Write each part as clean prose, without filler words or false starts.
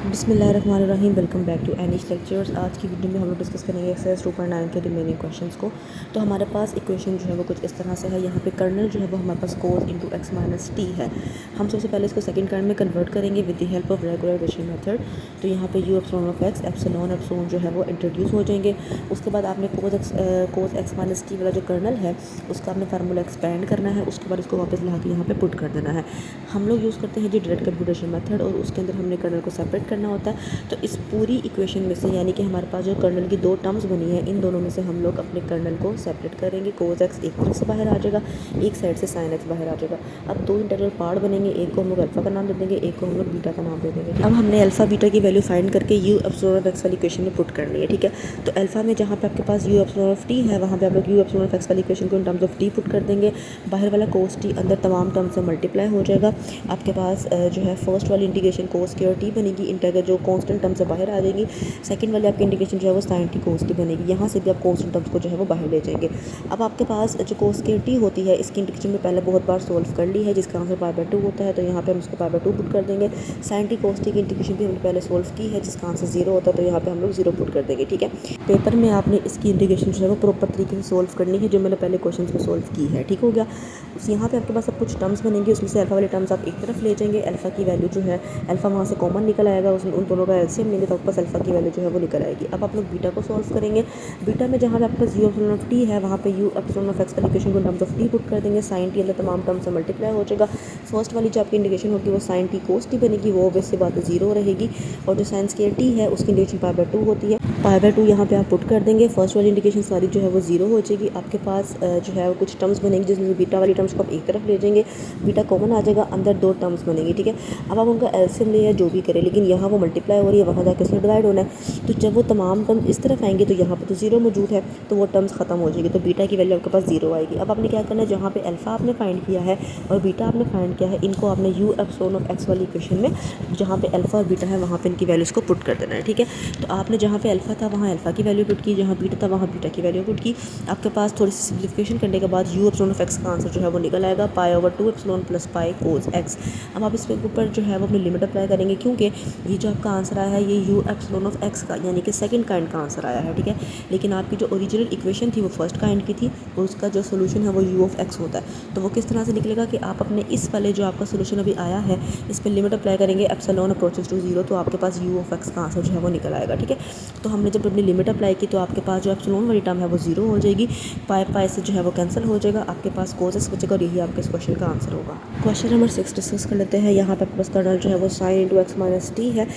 बिस्मिल्लाहिर्रहमानिर्रहीम। Welcome back to Anish lectures. आज की वीडियो में हम लोग डिस्कस करेंगे एक्सरसाइज 2.9 के रिमेनिंग क्वेश्चंस को। तो हमारे पास इक्वेशन जो है वो कुछ इस तरह से है। यहाँ पे कर्नल जो है वो हमारे पास cos into X minus T है। हम सबसे पहले इसको सेकंड कर्नल में कन्वर्ट करेंगे with the help of regularisation method. तो यहाँ पे U epsilon of X epsilon जो है वो इंट्रोड्यूस हो जाएंगे। उसके बाद आपने कोस एक्स माइनस टी वाला जो कर्नल है उसका आपने फार्मूला एक्सपेंड करना है। उसके बाद इसको वापस ला के यहाँ पे पुट कर देना है। हम लोग यूज़ करते हैं जी डायरेक्ट कंप्यूटेशन मेथड, और उसके अंदर हमने कर्नल को सेपरेट करना होता है। तो इस पूरी इक्वेशन में से यानी कि हमारे पास जो कर्नल की दो टर्म्स बनी है, इन दोनों में से हम लोग अपने कर्नल को सेपरेट करेंगे। कोस एक्स एक तरफ से बाहर आ जाएगा, एक साइड से साइन एक्स बाहर आ जाएगा। अब दो इंटीग्रल पार्ट बनेंगे, एक को हम लोग अल्फा का नाम दे देंगे, एक को हम लोग बीटा का नाम दे देंगे। अब हमने अल्फा बीटा की वैल्यू फाइंड करके यू एप्सिलॉन ऑफ एक्स वाली इक्वेशन में पुट करनी है, ठीक है। तो अल्फा में जहाँ पे आपके पास यू एप्सिलॉन ऑफ टी है, वहाँ पे आप लोग यू एप्सिलॉन ऑफ एक्स वाली इक्वेशन को in terms of T put कर देंगे। बाहर वाला कोस टी अंदर तमाम टर्म से मल्टीप्लाई हो जाएगा। आपके पास जो है फर्स्ट वाली इंटीग्रेशन कोस के और टी बनेगी, इंटीग्रल जो कांस्टेंट टर्म से बाहर आ जाएगी। सेकंड वाली आपकी इंटीग्रेशन जो है वो साइन टी कोस टी बनेगी। यहाँ से भी आप कांस्टेंट टर्म्स को जो है वो बाहर ले जाएंगे। अब आपके पास जो कोस के टी होती है, इसकी इंटीग्रेशन में पहले बहुत बार सोल्व कर ली है, जिसका आंसर पाई बाय 2 होता है। तो यहाँ पे हम उसको पाई बाय 2 पुट कर देंगे। साइन टी कोस टी की इंटीग्रेशन भी हमने पहले सोल्व की है, जिसका आंसर 0 होता है। तो यहाँ पे हम लोग 0 पुट कर देंगे, ठीक है। पेपर में आपने इसकी इंटीग्रेशन जो है वो प्रॉपर तरीके से सोल्व करनी है, जो मैंने पहले क्वेश्चन में सोल्व की है, ठीक हो गया। यहाँ पे आपके पास अब कुछ टर्म्स बनेंगे, उसमें से अल्फा वाले टर्म्स आप एक तरफ ले जाएंगे। अल्फा की वैल्यू जो है, अल्फा वहाँ से कॉमन निकल आएगा, उसमें उन दोनों का एलसीएम लेंगे तो आपके पास अल्फा की वैल्यू जो है वो निकल आएगी। अब आप लोग बीटा को सॉल्व करेंगे। बीटा में जहाँ पे आपके पास यू एप्सिलॉन ऑफ टी है, वहाँ पे यू एप्सिलॉन ऑफ एक्स वाली इक्वेशन को टर्म्स ऑफ टी पुट कर देंगे। साइन टी अंदर तमाम टर्म से मल्टीप्लाई हो जाएगा। फर्स्ट वाली जो आपकी इंटीग्रेशन होगी वो साइन टी कोस टी बनेगी, वो ऑब्वियस सी बात है 0 रहेगी। और जो साइन स्क्वायर टी है उसकी इंटीग्रेशन पाई बाय 2 होती है। पाई बाय 2 यहाँ पे आप पुट कर देंगे। फर्स्ट वाली इंटीग्रेशन सारी जो है वो 0 हो जाएगी। आपके पास जो है वो कुछ टर्म्स बनेंगे, जिसमें बीटा वाली टर्म्स को आप एक तरफ ले जाएंगे, बीटा कॉमन आ जाएगा, अंदर दो टर्म्स बनेंगी, ठीक है। अब आप उनका एलसीएम ले या जो भी करें, लेकिन यहाँ वो मल्टीप्लाई हो रही है, वहाँ जाकर उसमें डिवाइड होना है। तो जब वो तमाम टर्म इस तरफ आएंगे तो यहाँ पे तो 0 मौजूद है, तो वो टर्म्स खत्म हो जाएगी। तो बीटा की वैल्यू आपके पास 0 आएगी। अब आपने क्या करना है, जहाँ पे अल्फा आपने फाइंड किया है और बीटा आपने फाइंड किया है, इनको आपने यू एप्सिलॉन ऑफ एक्स वाली इक्वेशन में जहाँ पे अल्फा और बीटा है वहाँ पे इनकी वैल्यूज़ को पुट कर देना है, ठीक है। तो आपने जहाँ पे अल्फा था वहाँ अल्फा की वैल्यू पुट की, जहाँ बीटा था वहाँ बीटा की वैल्यू पुट की। आपके पास थोड़ी सी सिम्प्लीफिकेशन करने के बाद यू एप्सिलॉन ऑफ एक्स का आंसर जो है वो निकल आएगा, पाई over 2 epsilon plus pi cos x. अब आप इसके ऊपर जो है वो अपनी लिमिट अप्लाई करेंगे, क्योंकि ये जो आपका आंसर आया है ये यू एप्सिलॉन ऑफ एक्स का यानी कि सेकंड काइंड का आंसर आया है, ठीक है। लेकिन आपकी जो ओरिजिनल इक्वेशन थी वो फर्स्ट काइंड की थी, और उसका जो सोल्यूशन है वो यू ऑफ एक्स होता है। तो वो किस तरह से निकलेगा कि आप अपने इस वाले जो आपका सोल्यूशन अभी आया है, इस पर लिमिट अप्लाई करेंगे एप्सिलॉन अप्रोचेस टू 0, तो आपके पास यू ऑफ एक्स का आंसर जो है वो निकल आएगा, ठीक है। तो हमने जब अपनी लिमिट अप्लाई की तो आपके पास जो एप्सिलॉन वाली टर्म है वो 0 हो जाएगी, पाई पाई से जो है वो कैंसिल हो जाएगा, आपके पास कोस एक्स बचेगा, और यही आपके इस क्वेश्चन का आंसर होगा। क्वेश्चन नंबर 6 डिस्कस कर लेते हैं। यहाँ पे आपके पास कर्नल जो है वो sine into X minus T है।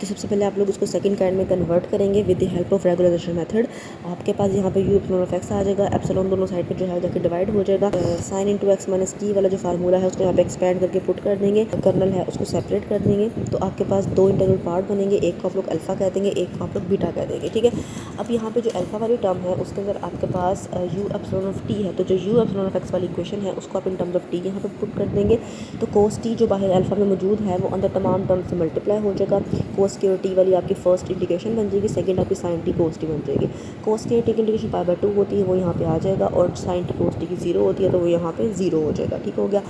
तो सबसे पहले आप लोग उसको सेकंड काइंड में कन्वर्ट करेंगे with the help of regularisation method. आपके पास यहाँ पे यू एप्सिलॉन ऑफ एक्स आ जाएगा, एप्सिलॉन दोनों साइड पे जो है जाकर डिवाइड हो जाएगा। Sign into X minus T वाला जो फार्मूला है उसको यहाँ पे एक्सपेंड करके पुट कर देंगे। कर्नल है उसको सेपरेट कर देंगे। तो आपके पास दो इंटीग्रल पार्ट बनेंगे, एक को आप लोग अल्फा कह देंगे, एक को आप लोग बीटा कह देंगे, ठीक है। अब यहाँ पे जो अल्फा वाली टर्म है उसके अंदर आपके पास यू एप्सिलॉन ऑफ टी है, तो जो यू एप्सिलॉन ऑफ एक्स वाली इक्वेशन है उसको आप इन टर्म्स ऑफ टी यहाँ पे पुट कर देंगे। तो कोस टी जो बाहर अल्फा में मौजूद है वो अंदर तमाम टर्म से मल्टीप्लाई हो जाएगा। कोस के और टी वाली आपकी फर्स्ट इंटीग्रेशन बन जाएगी, सेकंड आपकी साइन टी कोस टी बन जाएगी। कोस के टी की इंटीग्रेशन पाई बाय 2 होती है, वो यहाँ पे आ जाएगा, और साइन टी कोस टी की 0 होती है, तो वो यहाँ पे 0 हो जाएगा, ठीक हो गया।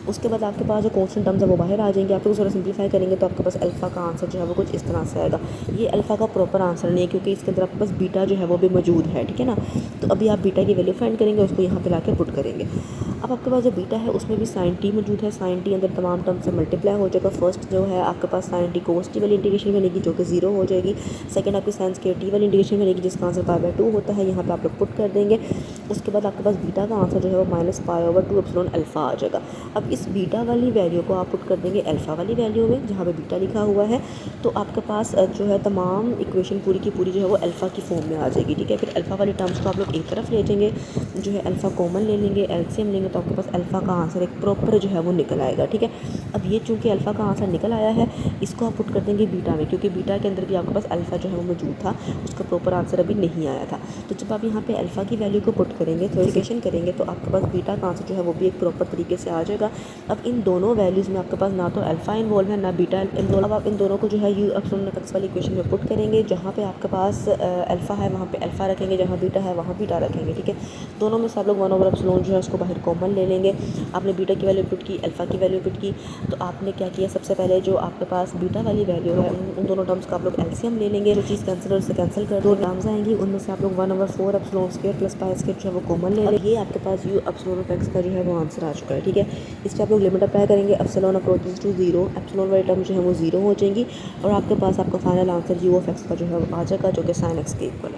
उसके बाद आपके पास जो कांस्टेंट टर्म्स है वो बाहर आ जाएंगे। आप लोग थोड़ा सिंप्लीफाई करेंगे तो आपके पास अल्फा का आंसर जो है वो कुछ इस तरह से आएगा। ये अल्फा का प्रॉपर आंसर नहीं है, क्योंकि इसके अंदर आपके पास बीटा जो है वो भी मौजूद है, ठीक है ना। तो अभी आप बीटा की वैल्यू फाइंड करेंगे, उसको यहाँ पे लाके पुट करेंगे। अब आपके पास जो बीटा है उसमें भी साइन टी मौजूद है, साइन टी अंदर तमाम टर्म से मल्टीप्लाई हो जाएगा। फर्स्ट जो है आपके पास साइन टी कोस टी वाली इंटीग्रेशन बनेगी जो कि 0 हो जाएगी। सेकंड आपकी साइन स्क्वायर टी वाली इंटीग्रेशन बनेगी जिसका आंसर पाई बाय 2 होता है, यहाँ पे आप लोग पुट कर देंगे। उसके बाद आपके पास बीटा का आंसर जो है वो minus pi over 2 epsilon alpha आ जाएगा। अब इस बीटा वाली वैल्यू को आप पुट कर देंगे अल्फा वाली वैल्यू में जहाँ पे बीटा लिखा हुआ है। तो आपके पास जो है तमाम इक्वेशन पूरी की पूरी जो है वो अल्फा की फॉर्म में आ जाएगी, ठीक है। फिर अल्फा वाली टर्म्स को आप लोग एक तरफ ले जाएंगे, जो है अल्फा कॉमन ले लेंगे, एलसीएम लेंगे, तो आपके पास अल्फा का आंसर एक प्रॉपर जो है वो निकल आएगा, ठीक है। अब ये चूँकि अल्फा का आंसर निकल आया है, इसको आप पुट कर देंगे बीटा में, क्योंकि बीटा के अंदर भी आपके पास अल्फा जो है वो मौजूद था, उसका प्रॉपर आंसर अभी नहीं आया था। तो जब आप यहाँ पे अल्फा की वैल्यू को पुट करेंगे, थ्योरिफिकेशन करेंगे, तो आपके पास बीटा का आंसर जो है वो भी एक प्रॉपर तरीके से आ जाएगा। अब इन दोनों वैल्यूज़ में आपके पास ना तो अल्फा इन्वॉल्व है ना बीटा इन्वॉल्व। अब आप इन दोनों को जो है यू एप्सिलॉन ऑफ एक्स वाली इक्वेशन में पुट करेंगे, जहाँ पे आपके पास अल्फा है वहाँ पे अल्फा रखेंगे, जहाँ बीटा है वहाँ बीटा रखेंगे, ठीक है। दोनों में से आप लोग 1 ओवर एप्सिलॉन जो है उसको बाहर कॉमन कॉमन ले लेंगे। आपने बीटा की वैल्यू पुट की, अल्फ़ा की वैल्यू पुट की, तो आपने क्या किया, सबसे पहले जो आपके पास बीटा वाली वैल्यू है उन दोनों टर्म्स का आप लोग एलसीएम ले लेंगे। जो चीज़ कैंसिल से कैंसिल कर दो, टर्म्स आएंगी उनमें से आप लोग 1/4 epsilon square plus pi square जो है वो कॉमन ले लेंगे। ये आपके पास यू एप्सिलॉन ऑफ एक्स का जो है वो आंसर आ चुका है। ठीक है, इस पर आप लोग लिमिट अप्लाई करेंगे, एप्सिलॉन अप्रोचेस टू 0, एप्सिलॉन वाली टर्म जो है वो 0 हो जाएंगी और आपके पास आपका final answer you of x का जो है वो आ जाएगा, जो कि साइन एक्स के इक्वल है।